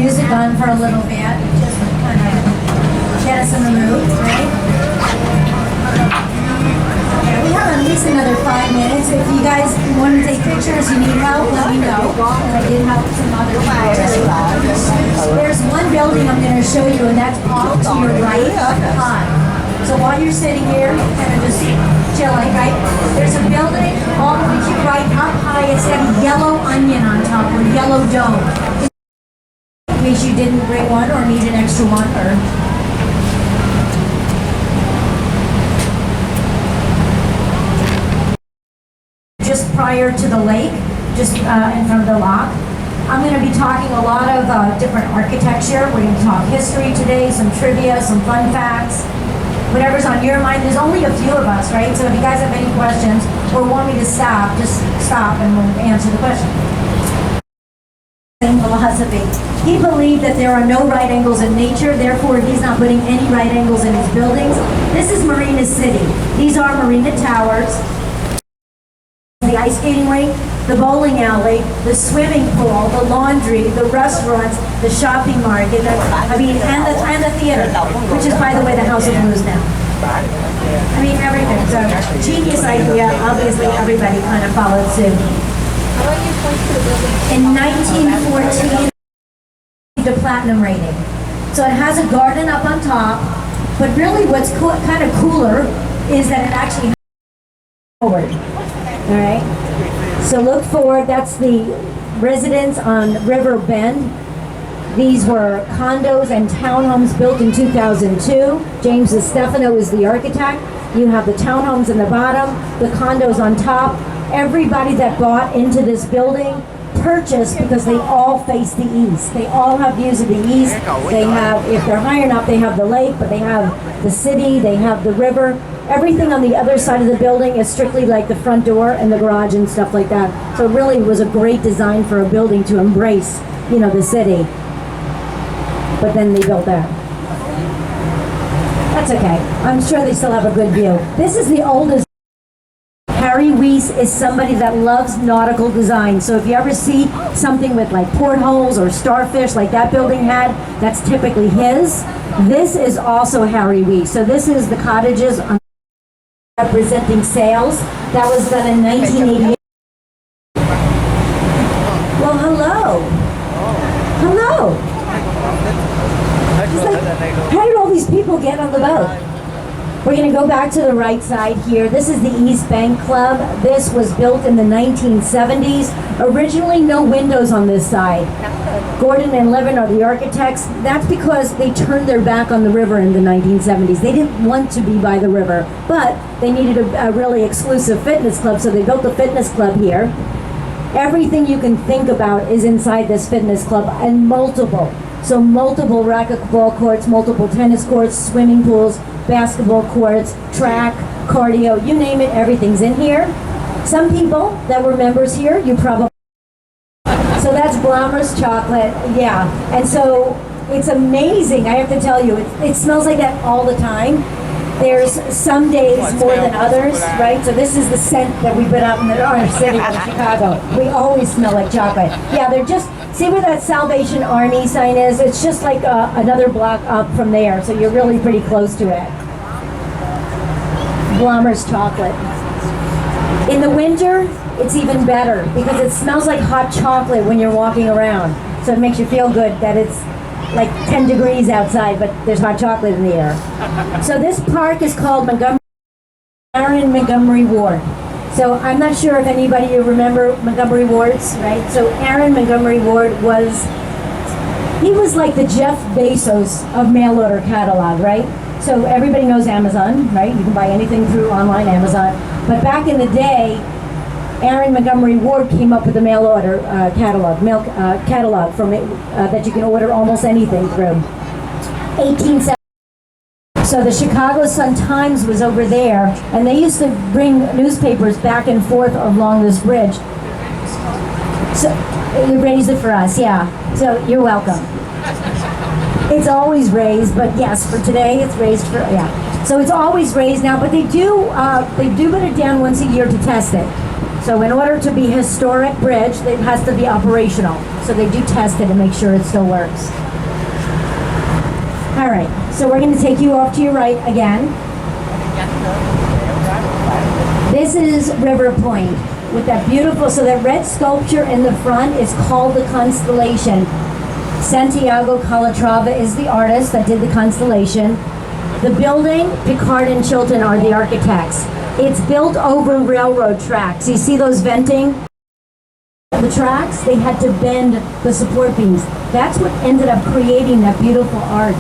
music on for a little bit, just to kind of get us in the mood, right? Okay, we have at least another 5 minutes. If you guys want to take pictures, you need help, let me know. I did help some other people as well. There's one building I'm going to show you, and that's all to your right up high. So while you're sitting here, kind of just chilling, right? There's a building all the way to your right up high. It's got a yellow onion on top, or yellow dome. In case you didn't bring one or need an extra one, or just prior to the lake, just in front of the lock. I'm going to be talking a lot of different architecture. We're going to talk history today, some trivia, some fun facts, whatever's on your mind. There's only a few of us, right? So if you guys have any questions or want me to stop, just stop and we'll answer the question. Same philosophy. He believed that there are no right angles in nature, therefore he's not putting any right angles in his buildings. This is Marina City. These are Marina Towers, the ice skating rink, the bowling alley, the swimming pool, the laundry, the restaurants, the shopping market, and the theater, which is, by the way, the House of Blues now. I mean, everything. So, genius idea. Obviously, everybody kind of followed suit. In 1914, the platinum rating. So it has a garden up on top, but really what's kind of cooler is that it actually forward. All right. So look forward. That's the residence on River Bend. These were condos and townhomes built in 2002. James Stefano is the architect. You have the townhomes in the bottom, the condos on top. Everybody that bought into this building purchased because they all face the east. They all have views of the east. They have, if they're high enough, they have the lake, but they have the city, they have the river. Everything on the other side of the building is strictly like the front door and the garage and stuff like that. So it really was a great design for a building to embrace, you know, the city. But then they built that. That's okay. I'm sure they still have a good view. This is the oldest. Harry Weiss is somebody that loves nautical design. So if you ever see something with like portholes or starfish like that building had, that's typically his. This is also Harry Weiss. So this is the cottages representing sails. That was done in 1988. Well, hello. Hello. Like, how did all these people get on the boat? We're going to go back to the right side here. This is the East Bank Club. This was built in the 1970s. Originally, no windows on this side. Gordon and Levin are the architects. That's because they turned their back on the river in the 1970s. They didn't want to be by the river, but they needed a really exclusive fitness club, so they built a fitness club here. Everything you can think about is inside this fitness club, and multiple. So multiple racquetball courts, multiple tennis courts, swimming pools, basketball courts, track, cardio, you name it, everything's in here. Some people that were members here, you probably... So that's Blommer's chocolate, yeah. And so it's amazing, I have to tell you, it smells like that all the time. There's some days more than others, right? So this is the scent that we put out in our city of Chicago. We always smell like chocolate. Yeah, they're just, see where that Salvation Army sign is? It's just like another block up from there, so you're really pretty close to it. Blommer's chocolate. In the winter, it's even better because it smells like hot chocolate when you're walking around. So it makes you feel good that it's like 10 degrees outside, but there's hot chocolate in the air. So this park is called Aaron Montgomery Ward. So I'm not sure if anybody you remember Montgomery Wards, right? So Aaron Montgomery Ward he was like the Jeff Bezos of mail order catalog, right? So everybody knows Amazon, right? You can buy anything through online Amazon. But back in the day, Aaron Montgomery Ward came up with the mail order catalog from that you can order almost anything through. 1870. So the Chicago Sun-Times was over there, and they used to bring newspapers back and forth along this bridge. So you raised it for us, yeah. So you're welcome. It's always raised, but yes, for today it's raised for, yeah. So it's always raised now, but they do put it down once a year to test it. So in order to be historic bridge, it has to be operational. So they do test it and make sure it still works. All right, so we're going to take you off to your right again. This is River Point with that beautiful, so that red sculpture in the front is called the Constellation. Santiago Calatrava is the artist that did the Constellation. The building, Picard and Chilton are the architects. It's built over railroad tracks. You see those venting? The tracks, they had to bend the support beams. That's what ended up creating that beautiful arch.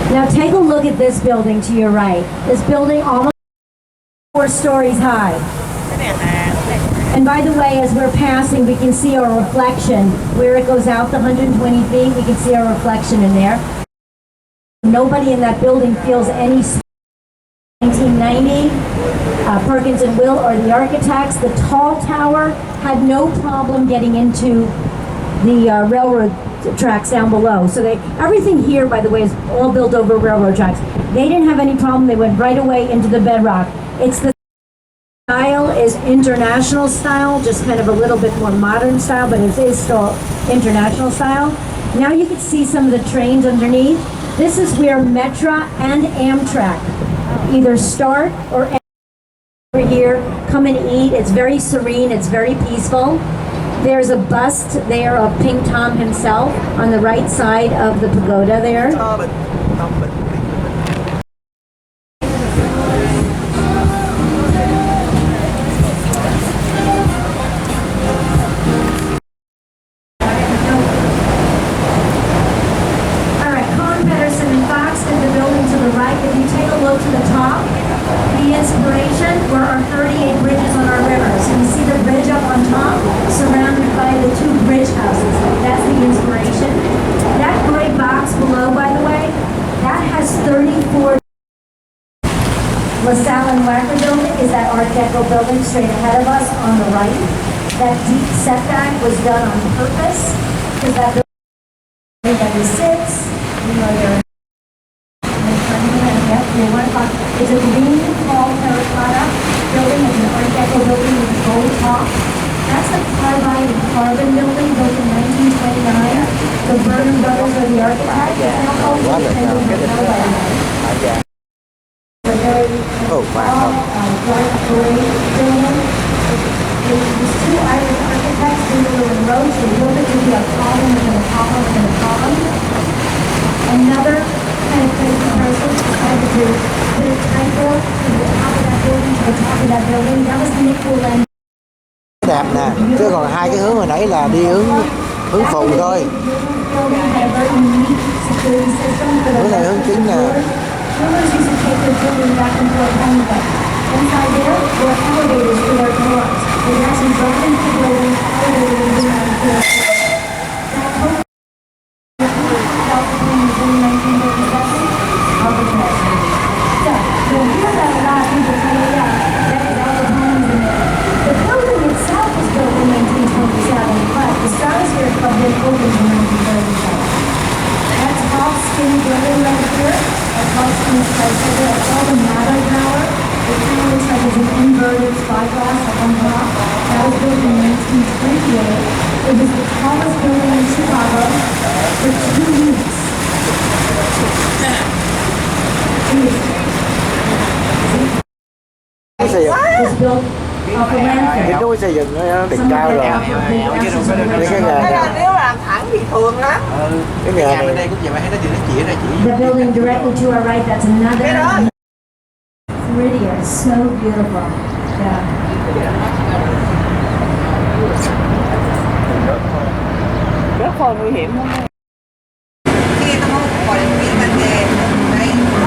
Now take a look at this building to your right. This building almost 4 stories high. And by the way, as we're passing, we can see our reflection. Where it goes out the 120 feet, we can see our reflection in there. Nobody in that building feels any. 1990, Perkins and Will are the architects. The tall tower had no problem getting into the railroad tracks down below. So everything here, by the way, is all built over railroad tracks. They didn't have any problem. They went right away into the bedrock. It's the style is international style, just kind of a little bit more modern style, but it is still international style. Now you can see some of the trains underneath. This is where Metra and Amtrak either start or end. Over here, come and eat. It's very serene, it's very peaceful. There's a bust there of Pink Tom himself on the right side of the pagoda there. LaSalle and Wacker building is that Art Deco building straight ahead of us on the right. That deep setback was done on purpose because that building never sits. You know, it's a green, tall terracotta building. It's an Art Deco building with a gold top. That's the Carbide and Carbon building built in 1929. The Burnham brothers are the architects. Oh, wow. These 2 Irish architects, Dingle and Roach, they built it to be a column within a column within a column. Another kind of crazy person decided to put a typo to the top of that building, to the top of that building. That was Nick Woolen. Đẹp nè, chứ còn 2 cái hướng hồi nãy là đi hướng phụ thôi. Hướng này hướng chính nè. Rulers used to take their children back and forth anyway. Inside there were elevators for their doors. They would actually drive into the building, elevators and that whole in 1937 of the president. So, you'll hear that a lot of people say, yeah, that was all the homes in there. The building itself was built in 1927, but the Stratosphere Club didn't open in 1937. That's all skinny building right here. That's all skinny place over there. That's all the Mather Tower. It kind of looks like it's an inverted spyglass up on top. That was built in 1928. It was the tallest building in Chicago for 2 weeks. It was built off a landfill. Cái núi xây dựng nó đỉnh cao rồi. Cái là nếu làm thẳng thì thường lắm. cái nhà bên này đây cũng vậy mà thấy nó chỉ ra chỉ. The building directly to our right, that's another. Pretty, it's so beautiful. Yeah. Rất là nguy hiểm không? Khi tao muốn gọi điện viên mình về đây con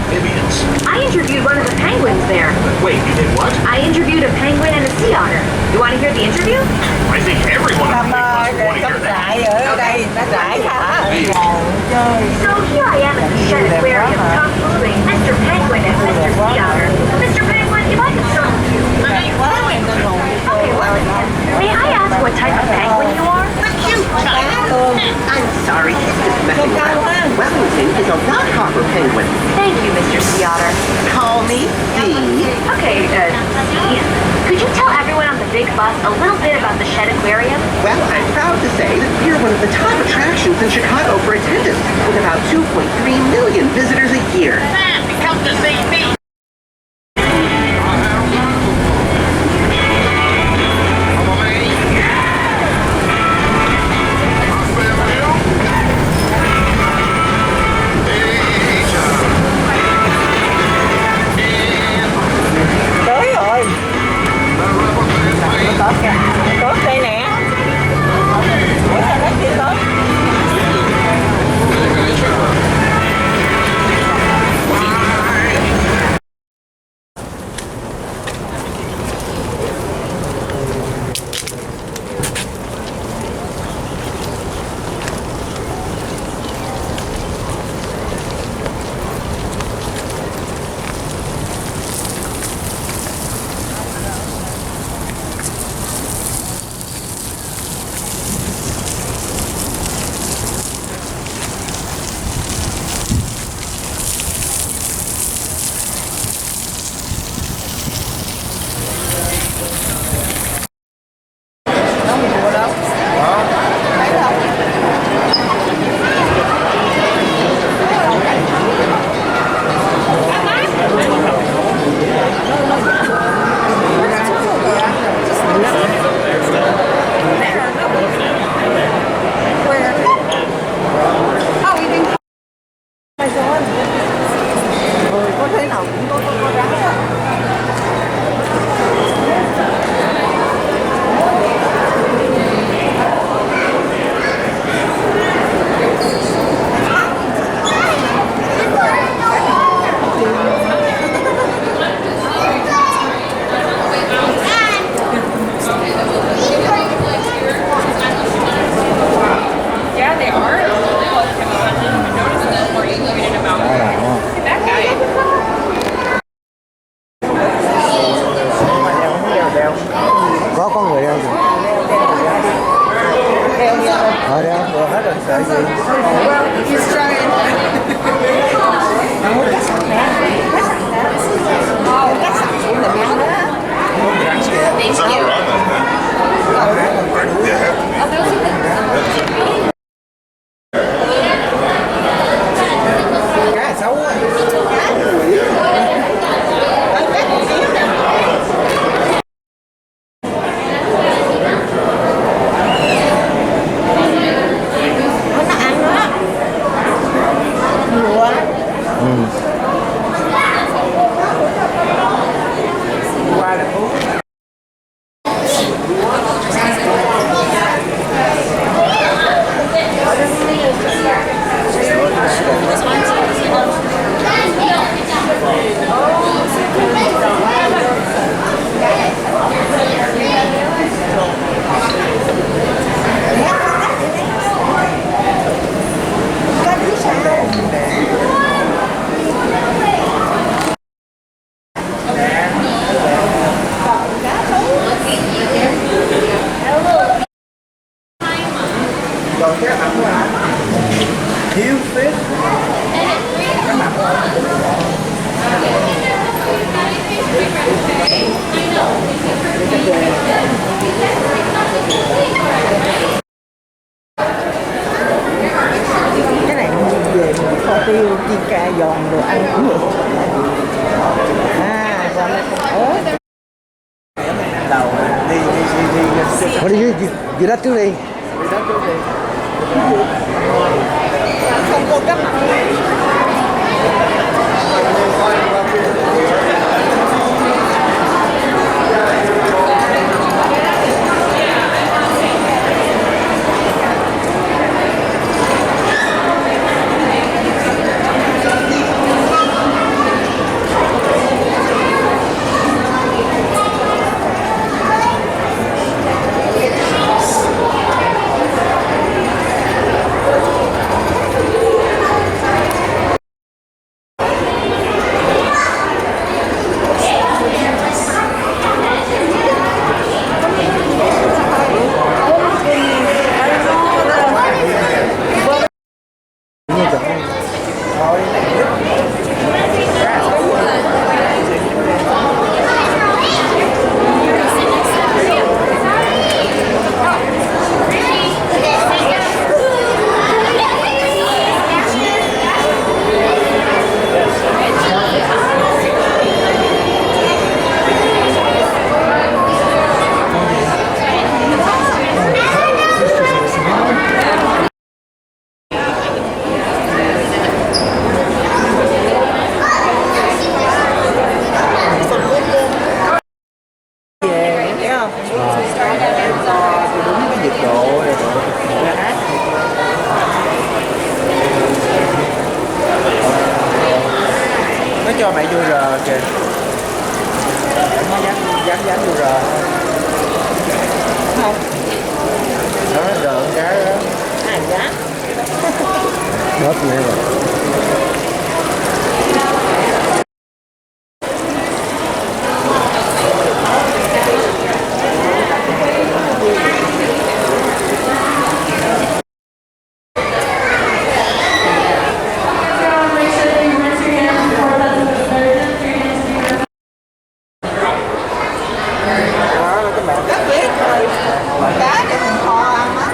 amphibians. I interviewed one of the penguins there. Wait, you did what? I interviewed a penguin and a sea otter. You want to hear the interview? I think everyone on the Làm big bus want to hear cắm that. trại ở đây, nó trại hả? Chơi. So here I am at the Shed Aquarium, talking to Mr. Penguin and Mr. Sea Otter. Mr. Penguin, if I could start with you. Quá người ta ngồi Okay, well, may I ask what type of penguin you are? cá luôn. I'm sorry, this Con cao quá. Wellington is a rockhopper penguin. Thank you, Mr. Sea Otter. Call me Dee. Okay, Sea, could you tell everyone on the big bus a little bit about the Shed Aquarium? Well, I'm proud to say that we're one of the top attractions in Chicago for attendance, with about 2.3 million visitors a year. Come to see me. Tới rồi. Có kìa. Có đây nè. Ủa sao nó kia tới? Có thế nào cũng có rắn á. Có người đeo gì? Đeo vừa hết rồi sợ gì? Cá xấu á. Còn cái mặt của anh thiếu phết. Cái mặt của anh. Cái này mình về mình kho tiêu, chiên ca giòn đồ ăn cũng được. Đi dưới đất trước đi. Không có cấp mặt. Nó cho mẹ vô rờ kìa. Nó dán vô rờ. Không. Nó rờ con cái đó. Ai giá? Bớt mẹ rồi. Rất biết rồi. Cá để mình kho ăn á.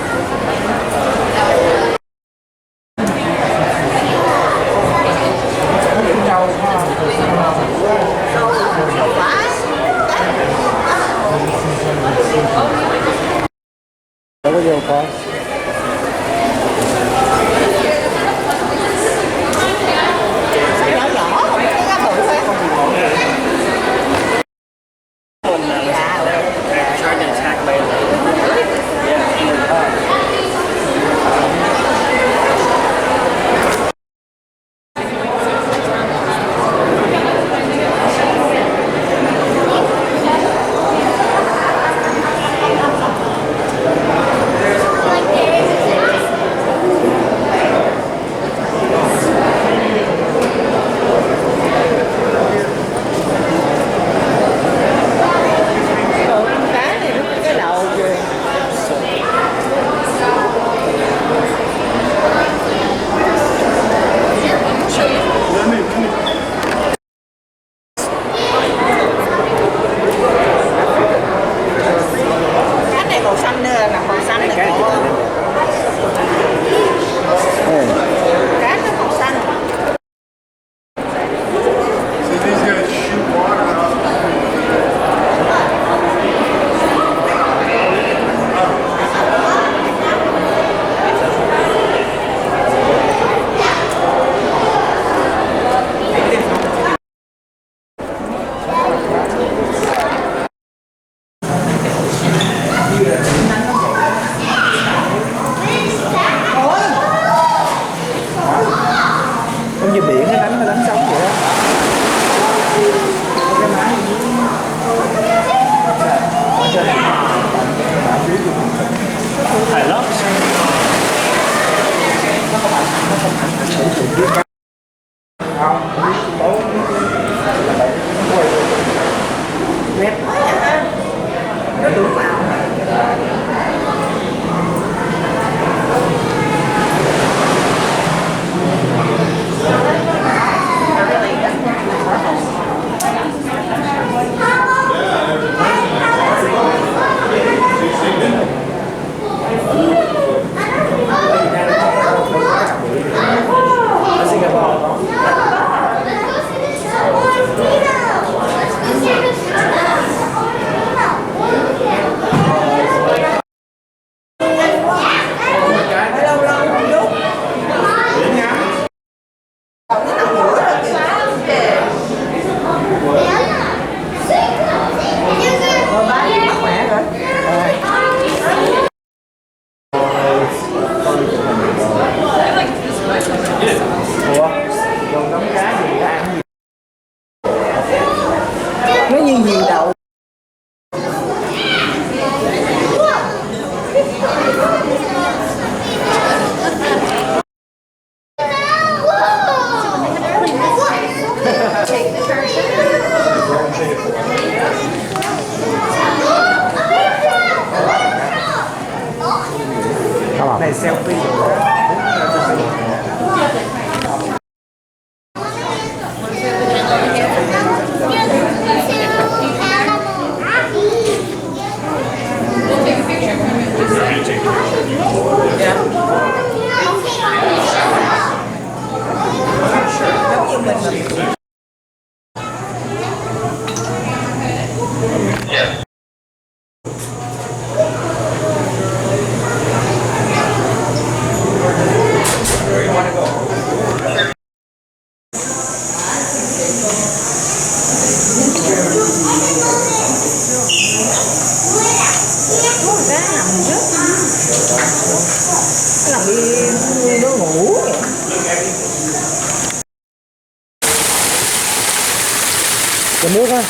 Cái nước á.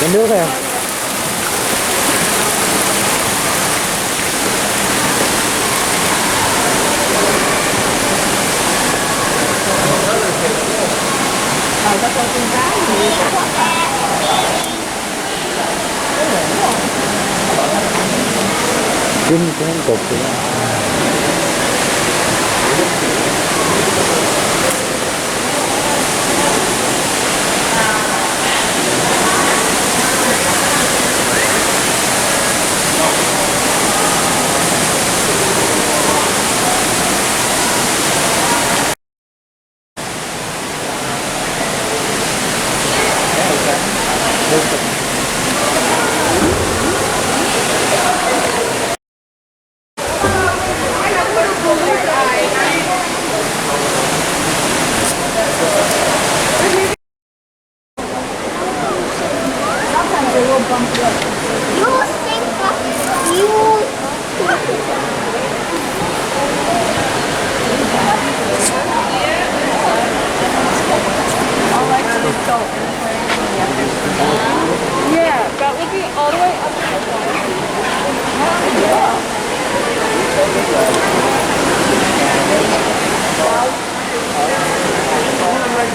Cái nước này. Kim cũng cục thì Yeah, but we'll be all the way up.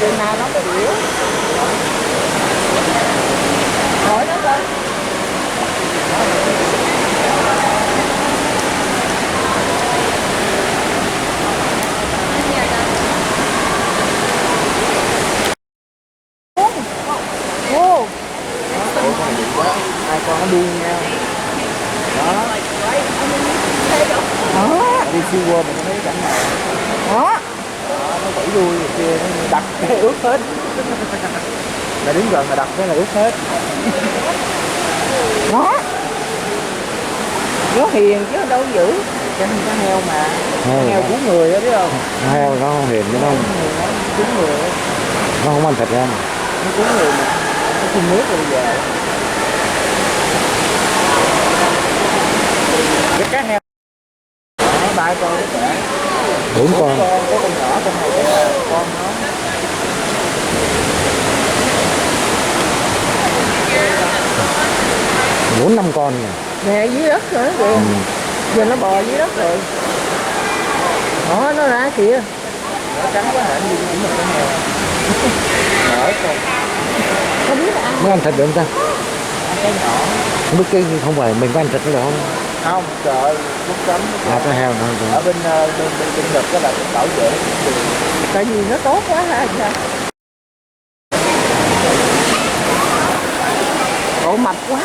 Đường nào nó có biểu. Hỏi nó coi. Ô. hai con nó đuông nhau. Đó. Đi siêu qua mình thấy cảnh này. Đó. Nó vẫy đuôi rồi kia nó đặt cái ướt hết. Là đứng gần mà đặt cái là ướt hết. Đó. Nó hiền chứ đâu dữ. Cái heo mà. Heo cứu người đó biết không? Heo nó không hiền chứ không. Cứu người. Nó không ăn thịt em. Nó cứu người mà. Nó phun nước rồi bây giờ. Cái cá heo. Đó, 3 con đó cả. 4 con. Có con nhỏ, con này là con nó. Bốn năm con nè. Nè dưới đất rồi đó kìa. Giờ nó bò dưới đất rồi. Đó nó ra kìa. Nó trắng quá hả? Như cũng một con heo. Mở con. Không biết là ăn. Mới ăn thịt được không ta? Ăn cái nhỏ. Không biết cái không phải mình có ăn thịt được không? Không, trời ơi, lúc cấm. Cái heo nữa. Ở bên Nhật đó là cũng bảo vệ. Tại vì nó tốt quá ha sao? Độ mập quá.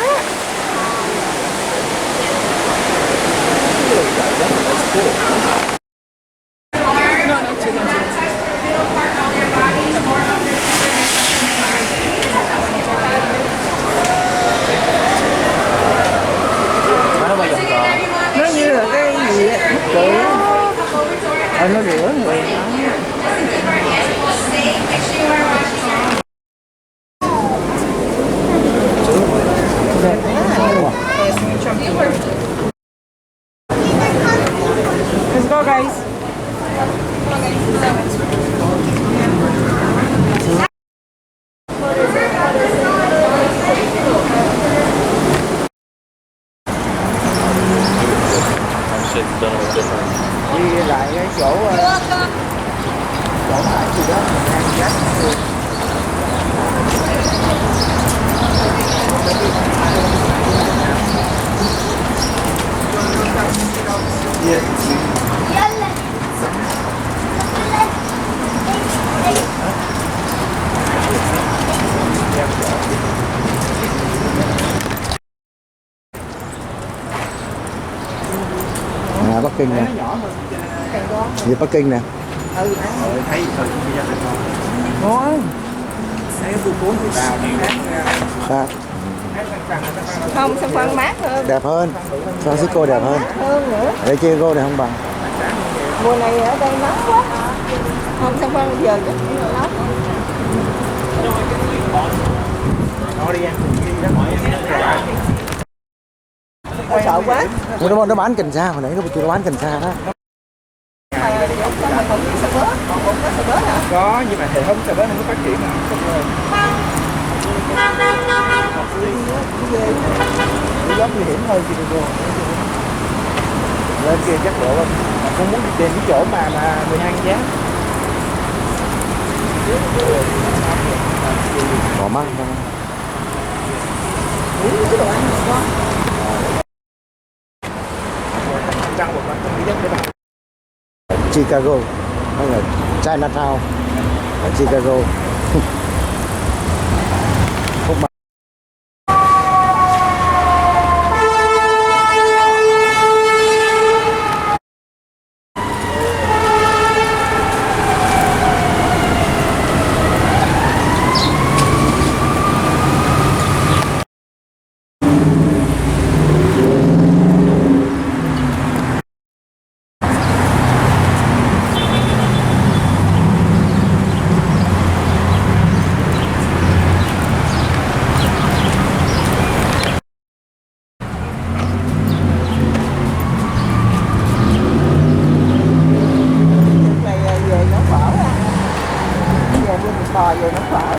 Nó bao giờ còn. Nó như là cái gì á, bức tượng á. Nó rửa người. Let's go guys. Đi lại cái chỗ lại gì đó ăn giá Bắc Kinh nè. Như Bắc Kinh nè. thấy thôi bây giờ Ngon. thấy tôi cuốn thì vào À, Không, San Phan mát hơn. đẹp hơn. Francisco đẹp hơn. Hơn nữa. Để chơi cô này không bằng. Mùa này ở đây nóng quá. Không, San Phan bây giờ chắc nóng. nó đi ăn Sợ quá. Nó bán cần sa, hồi nãy nó bán cần sa đó. Mà giống sao mà còn biết sao bớt, còn có sao bớt hả? Có, nhưng mà hệ thống sau đó nó mới phát triển mà không lên. Cái giống nguy hiểm hơn Chicago. Lên kia chắc độ mà không muốn đi tìm cái chỗ mà 12 giá. Bỏ mắt ra. Trăng một không đi đất để bạn. Chicago hay là Chinatown ở Chicago. Không mà. Này về nó phở á. Về mua thịt bò về nó phở.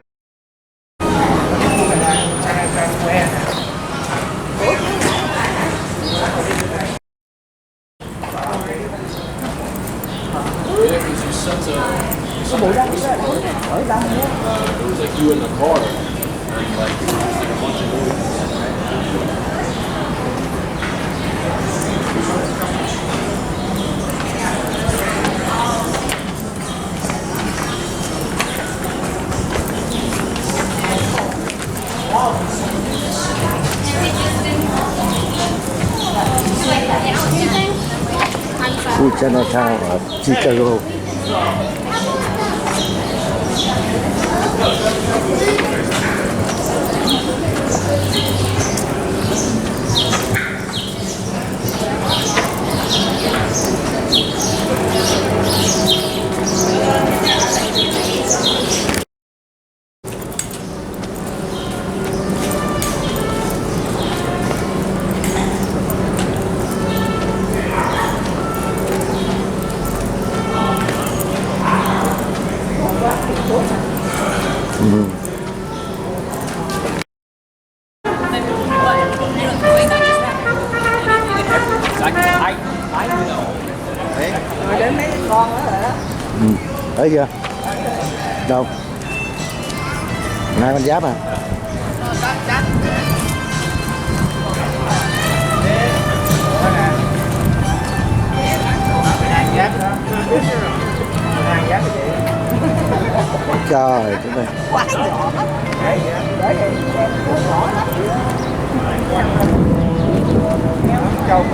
Khu Chinatown ở Chicago. Rồi đến mấy con đó hả? Thấy chưa? Đâu? Hai con giáp à? Giáp đó. Hàng giáp như vậy. Trời chúng đây. Quá nhỏ. Để đây nhỏ lắm. Châu.